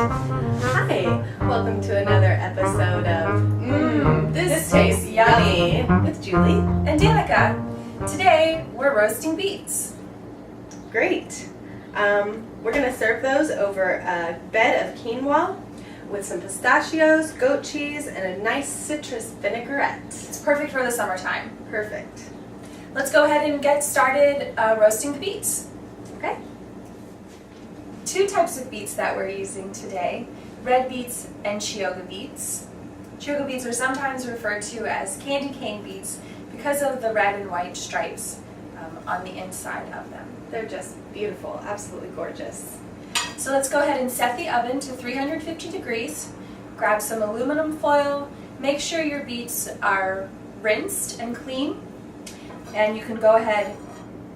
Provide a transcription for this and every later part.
Hi, welcome to another episode of This Tastes Yummy with Julie and Danika. Today we're roasting beets. Great. We're going to serve those over a bed of quinoa with some pistachios, goat cheese, and a nice citrus vinaigrette. It's perfect for the summertime. Perfect. Let's go ahead and get started roasting the beets. Okay. Two types of beets that we're using today, red beets and Chioggia beets. Chioggia beets are sometimes referred to as candy cane beets because of the red and white stripes on the inside of them. They're just beautiful, absolutely gorgeous. So let's go ahead and set the oven to 350 degrees. Grab some aluminum foil. Make sure your beets are rinsed and clean. And you can go ahead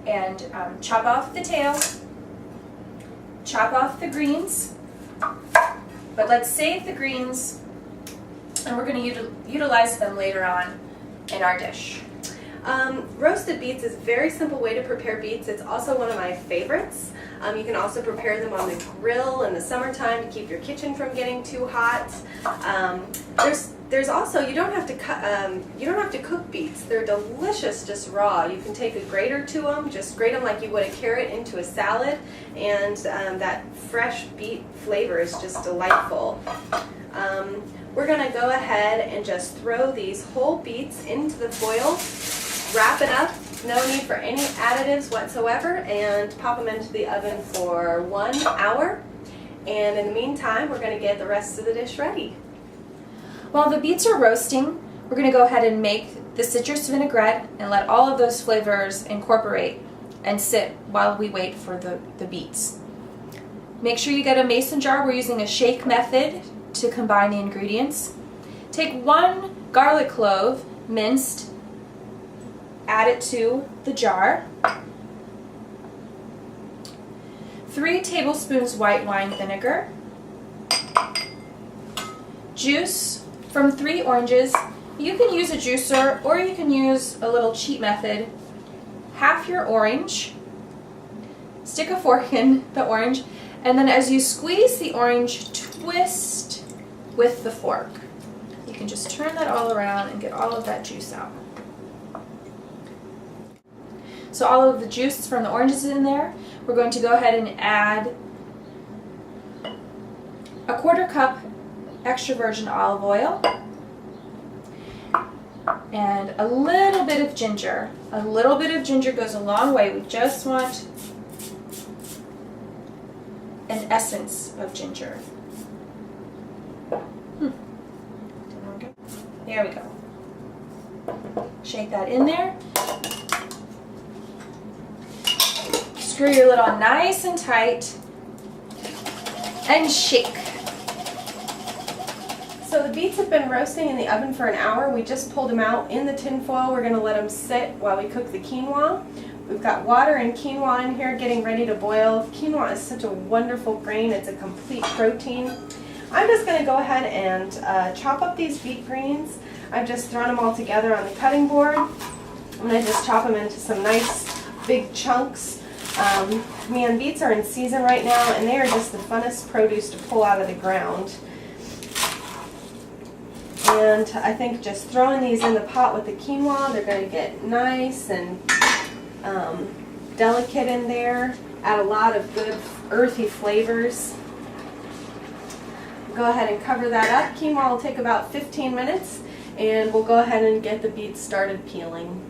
and chop off the tail, chop off the greens, but let's save the greens and we're going to utilize them later on in our dish. Roasted beets is a very simple way to prepare beets. It's also one of my favorites. You can also prepare them on the grill in the summertime to keep your kitchen from getting too hot. There's also, you don't have to cook beets. They're delicious just raw. You can take a grater to them, just grate them like you would a carrot into a salad, and that fresh beet flavor is just delightful. We're going to go ahead and just throw these whole beets into the foil, wrap it up, no need for any additives whatsoever, and pop them into the oven for 1 hour. And in the meantime, we're going to get the rest of the dish ready. While the beets are roasting, we're going to go ahead and make the citrus vinaigrette and let all of those flavors incorporate and sit while we wait for the beets. Make sure you get a mason jar. We're using a shake method to combine the ingredients. Take 1 garlic clove, minced, add it to the jar. 3 tablespoons white wine vinegar. Juice from 3 oranges. You can use a juicer or you can use a little cheat method. Half your orange. Stick a fork in the orange, and then as you squeeze the orange, twist with the fork. You can just turn that all around and get all of that juice out. So all of the juice from the oranges is in there. We're going to go ahead and add a 1/4 cup extra virgin olive oil and a little bit of ginger. A little bit of ginger goes a long way. We just want an essence of ginger. There we go. Shake that in there. Screw your lid on nice and tight and shake. So the beets have been roasting in the oven for an hour. We just pulled them out in the tin foil. We're going to let them sit while we cook the quinoa. We've got water and quinoa in here getting ready to boil. Quinoa is such a wonderful grain. It's a complete protein. I'm just going to go ahead and chop up these beet greens. I've just thrown them all together on the cutting board. I'm going to just chop them into some nice big chunks. Man, beets are in season right now, and they are just the funnest produce to pull out of the ground. And I think just throwing these in the pot with the quinoa, they're going to get nice and delicate in there. Add a lot of good earthy flavors. Go ahead and cover that up. Quinoa will take about 15 minutes, and we'll go ahead and get the beets started peeling.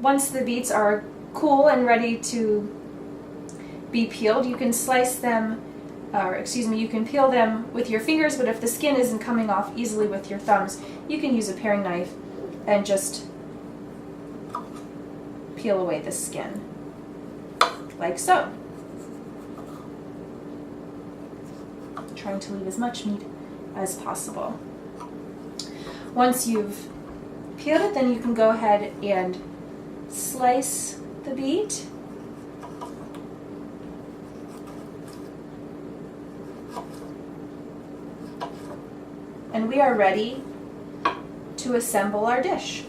Once the beets are cool and ready to be peeled, you can slice them, you can peel them with your fingers, but if the skin isn't coming off easily with your thumbs, you can use a paring knife and just peel away the skin, like so. Trying to leave as much meat as possible. Once you've peeled it, then you can go ahead and slice the beet. And we are ready to assemble our dish.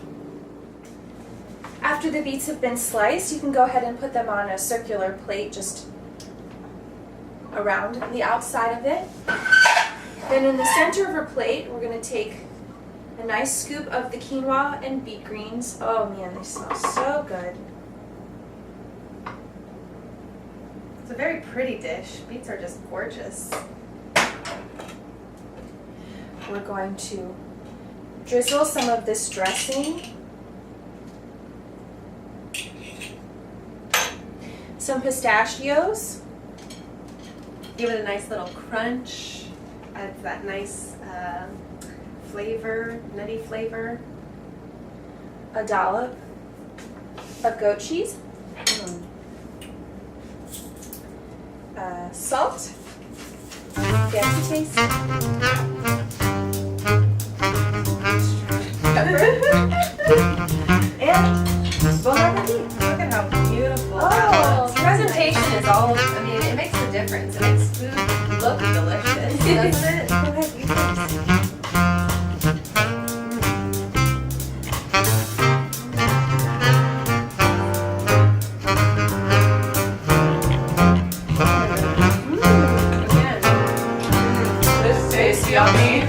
After the beets have been sliced, you can go ahead and put them on a circular plate just around the outside of it. Then in the center of our plate, we're going to take a nice scoop of the quinoa and beet greens. Oh man, they smell so good. It's a very pretty dish. Beets are just gorgeous. We're going to drizzle some of this dressing. Some pistachios. Give it a nice little crunch. Adds that nice flavor, nutty flavor. A dollop of goat cheese. Salt. Fancy taste. Pepper. And bon appetit. Look at how beautiful Oh, that looks. that's Presentation is all, I mean, it makes a difference. It makes food look delicious, doesn't it? Go ahead, you taste. Again, this tastes yummy.